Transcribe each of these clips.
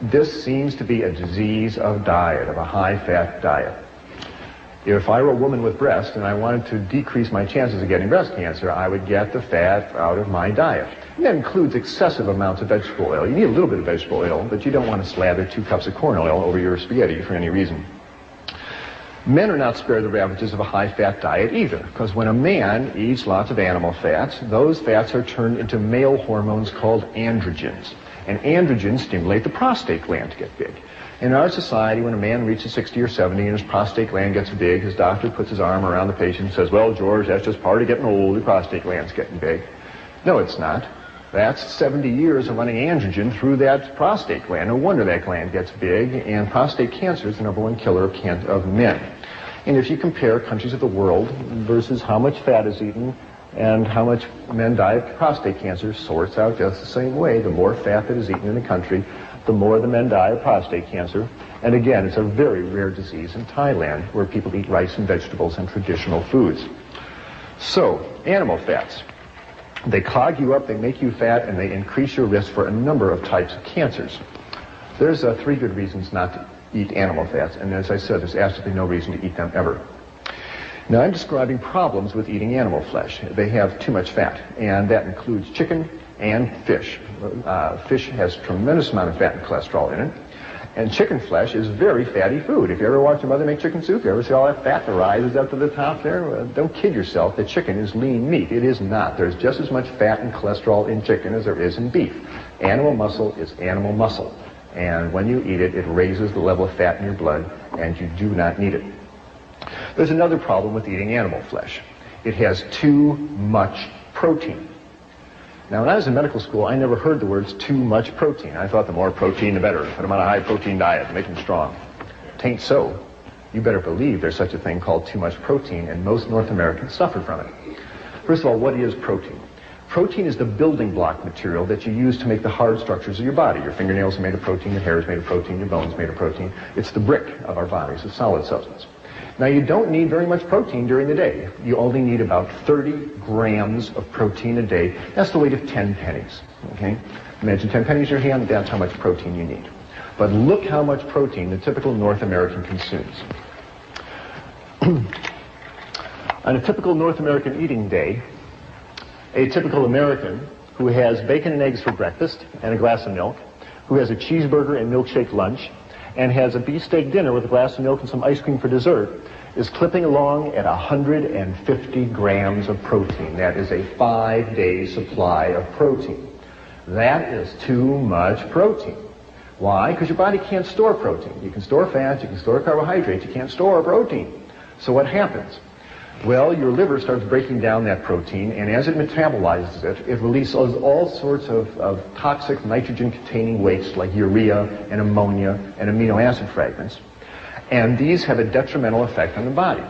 This seems to be a disease of diet, of a high-fat diet. If I were a woman with breasts and I wanted to decrease my chances of getting breast cancer, I would get the fat out of my diet. And that includes excessive amounts of vegetable oil. You need a little bit of vegetable oil, but you don't want to slather 2 cups of corn oil over your spaghetti for any reason. Men are not spared the ravages of a high-fat diet either, because when a man eats lots of animal fats, those fats are turned into male hormones called androgens. And androgens stimulate the prostate gland to get big. In our society, when a man reaches 60 or 70 and his prostate gland gets big, his doctor puts his arm around the patient and says, well, George, that's just part of getting old, your prostate gland's getting big. No, it's not. That's 70 years of running androgen through that prostate gland. No wonder that gland gets big, and prostate cancer is the #1 killer of men. And if you compare countries of the world versus how much fat is eaten and how much men die of prostate cancer, sorts out just the same way. The more fat that is eaten in the country, the more the men die of prostate cancer. And again, it's a very rare disease in Thailand, where people eat rice and vegetables and traditional foods. So, animal fats. They clog you up, they make you fat, and they increase your risk for a number of types of cancers. There's 3 good reasons not to eat animal fats, and as I said, there's absolutely no reason to eat them ever. Now, I'm describing problems with eating animal flesh. They have too much fat, and that includes chicken and fish. Fish has a tremendous amount of fat and cholesterol in it, and chicken flesh is very fatty food. If you ever watch your mother make chicken soup, you ever see all that fat that rises up to the top there? Well, don't kid yourself that chicken is lean meat. It is not. There's just as much fat and cholesterol in chicken as there is in beef. Animal muscle is animal muscle, and when you eat it, it raises the level of fat in your blood, and you do not need it. There's another problem with eating animal flesh. It has too much protein. Now, when I was in medical school, I never heard the words too much protein. I thought the more protein, the better. Put them on a high-protein diet and make them strong. Tain't so. You better believe there's such a thing called too much protein, and most North Americans suffer from it. First of all, what is protein? Protein is the building block material that you use to make the hard structures of your body. Your fingernails are made of protein, your hair is made of protein, your bones are made of protein. It's the brick of our bodies, a solid substance. Now, you don't need very much protein during the day. You only need about 30 grams of protein a day. That's the weight of 10 pennies, okay? Imagine 10 pennies in your hand, that's how much protein you need. But look how much protein the typical North American consumes. On a typical North American eating day, a typical American who has bacon and eggs for breakfast and a glass of milk, who has a cheeseburger and milkshake lunch, and has a beefsteak dinner with a glass of milk and some ice cream for dessert, is clipping along at 150 grams of protein. That is a 5-day supply of protein. That is too much protein. Why? Because your body can't store protein. You can store fat, you can store carbohydrates, you can't store protein. So what happens? Well, your liver starts breaking down that protein, and as it metabolizes it, it releases all sorts of toxic nitrogen-containing wastes like urea and ammonia and amino acid fragments. And these have a detrimental effect on the body,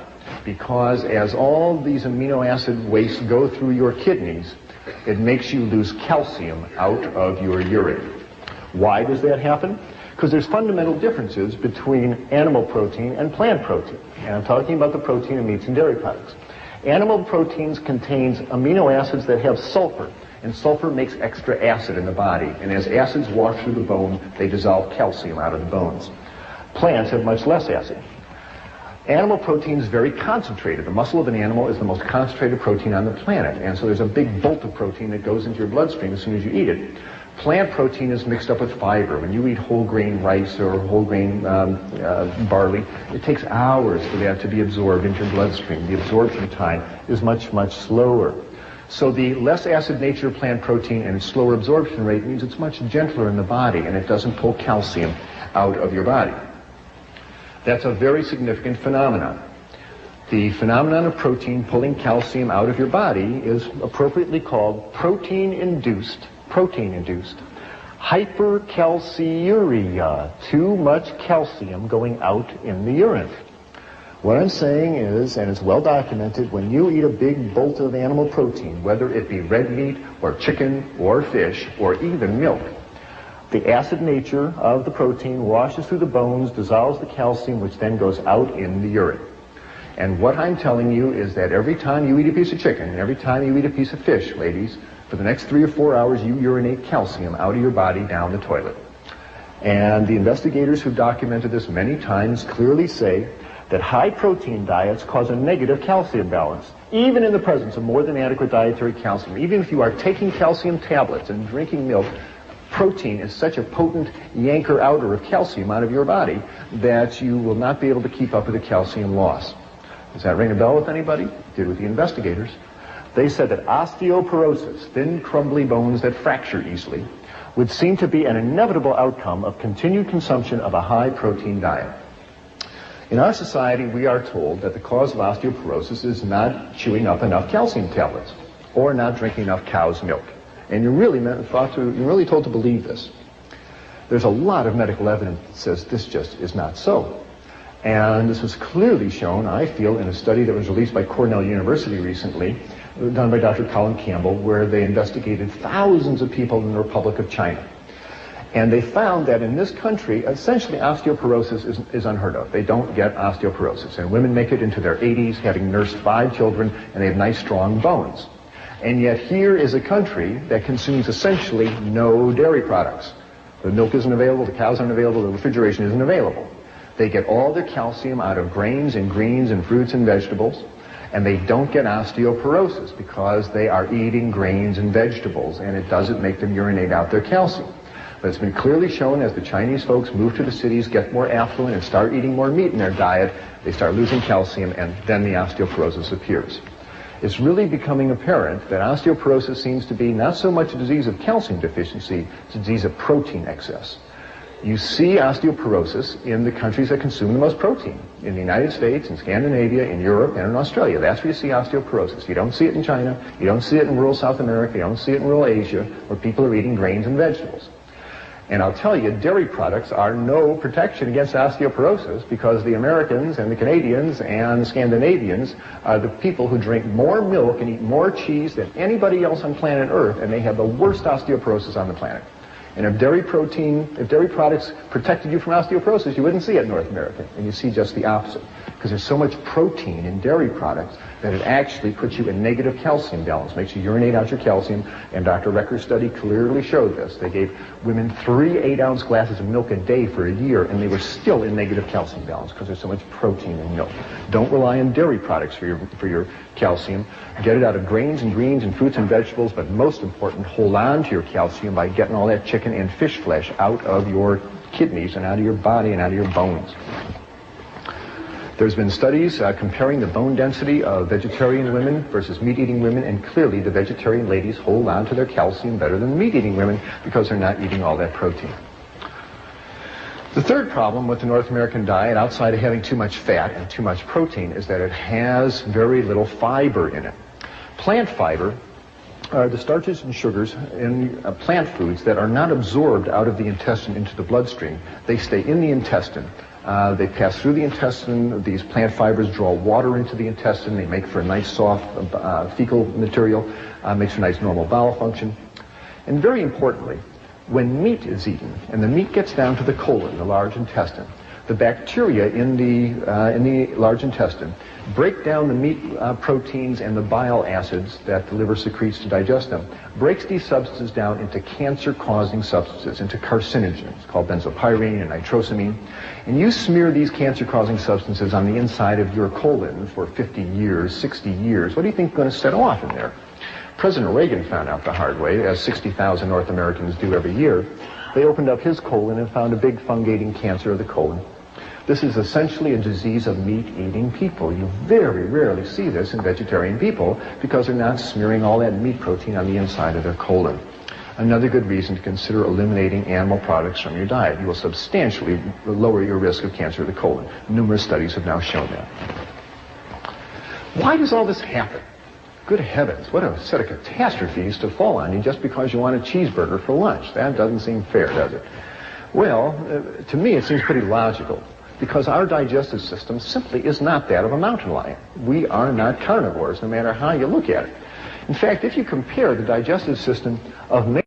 because as all these amino acid wastes go through your kidneys, it makes you lose calcium out of your urine. Why does that happen? Because there's fundamental differences between animal protein and plant protein. And I'm talking about the protein in meats and dairy products. Animal proteins contains amino acids that have sulfur, and sulfur makes extra acid in the body. And as acids wash through the bone, they dissolve calcium out of the bones. Plants have much less acid. Animal protein is very concentrated. The muscle of an animal is the most concentrated protein on the planet, and so there's a big bolt of protein that goes into your bloodstream as soon as you eat it. Plant protein is mixed up with fiber. When you eat whole grain rice or whole grain barley, it takes hours for that to be absorbed into your bloodstream. The absorption time is much, much slower. So the less acid nature of plant protein and its slower absorption rate means it's much gentler in the body, and it doesn't pull calcium out of your body. That's a very significant phenomenon. The phenomenon of protein pulling calcium out of your body is appropriately called protein-induced hypercalciuria, too much calcium going out in the urine. What I'm saying is, and it's well documented, when you eat a big bolt of animal protein, whether it be red meat or chicken or fish or even milk, the acid nature of the protein washes through the bones, dissolves the calcium, which then goes out in the urine. And what I'm telling you is that every time you eat a piece of chicken, every time you eat a piece of fish, ladies, for the next 3 or 4 hours, you urinate calcium out of your body down the toilet. And the investigators who documented this many times clearly say that high protein diets cause a negative calcium balance, even in the presence of more than adequate dietary calcium. Even if you are taking calcium tablets and drinking milk, protein is such a potent yanker-outer of calcium out of your body that you will not be able to keep up with the calcium loss. Does that ring a bell with anybody? It did with the investigators. They said that osteoporosis, thin, crumbly bones that fracture easily, would seem to be an inevitable outcome of continued consumption of a high-protein diet. In our society, we are told that the cause of osteoporosis is not chewing up enough calcium tablets or not drinking enough cow's milk. And you're really told to believe this. There's a lot of medical evidence that says this just is not so. And this was clearly shown, I feel, in a study that was released by Cornell University recently, done by Dr. Colin Campbell, where they investigated thousands of people in the Republic of China. And they found that in this country, essentially osteoporosis is unheard of. They don't get osteoporosis. And women make it into their 80s, having nursed 5 children, and they have nice, strong bones. And yet here is a country that consumes essentially no dairy products. The milk isn't available, the cows aren't available, the refrigeration isn't available. They get all their calcium out of grains and greens and fruits and vegetables, and they don't get osteoporosis because they are eating grains and vegetables, and it doesn't make them urinate out their calcium. But it's been clearly shown as the Chinese folks move to the cities, get more affluent, and start eating more meat in their diet, they start losing calcium, and then the osteoporosis appears. It's really becoming apparent that osteoporosis seems to be not so much a disease of calcium deficiency, it's a disease of protein excess. You see osteoporosis in the countries that consume the most protein. In the United States, in Scandinavia, in Europe, and in Australia. That's where you see osteoporosis. You don't see it in China, you don't see it in rural South America, you don't see it in rural Asia, where people are eating grains and vegetables. And I'll tell you, dairy products are no protection against osteoporosis because the Americans and the Canadians and the Scandinavians are the people who drink more milk and eat more cheese than anybody else on planet Earth, and they have the worst osteoporosis on the planet. And if dairy products protected you from osteoporosis, you wouldn't see it in North America, and you see just the opposite. Because there's so much protein in dairy products that it actually puts you in negative calcium balance, makes you urinate out your calcium, and Dr. Recker's study clearly showed this. They gave women 3 8-ounce glasses of milk a day for a year, and they were still in negative calcium balance because there's so much protein in milk. Don't rely on dairy products for your calcium. Get it out of grains and greens and fruits and vegetables, but most important, hold on to your calcium by getting all that chicken and fish flesh out of your kidneys and out of your body and out of your bones. There's been studies comparing the bone density of vegetarian women versus meat-eating women, and clearly the vegetarian ladies hold on to their calcium better than the meat-eating women because they're not eating all that protein. The third problem with the North American diet, outside of having too much fat and too much protein, is that it has very little fiber in it. Plant fiber are the starches and sugars in plant foods that are not absorbed out of the intestine into the bloodstream. They stay in the intestine. They pass through the intestine. These plant fibers draw water into the intestine. They make for a nice soft fecal material, makes for nice normal bowel function. And very importantly, when meat is eaten, and the meat gets down to the colon, the large intestine, the bacteria in the large intestine break down the meat proteins and the bile acids that the liver secretes to digest them, breaks these substances down into cancer-causing substances, into carcinogens called benzopyrene and nitrosamine. And you smear these cancer-causing substances on the inside of your colon for 50 years, 60 years. What do you think is going to set off in there? President Reagan found out the hard way, as 60,000 North Americans do every year. They opened up his colon and found a big fungating cancer of the colon. This is essentially a disease of meat-eating people. You very rarely see this in vegetarian people because they're not smearing all that meat protein on the inside of their colon. Another good reason to consider eliminating animal products from your diet. You will substantially lower your risk of cancer of the colon. Numerous studies have now shown that. Why does all this happen? Good heavens, what a set of catastrophes to fall on you just because you want a cheeseburger for lunch. That doesn't seem fair, does it? Well, to me it seems pretty logical, because our digestive system simply is not that of a mountain lion. We are not carnivores, no matter how you look at it. In fact, if you compare the digestive system of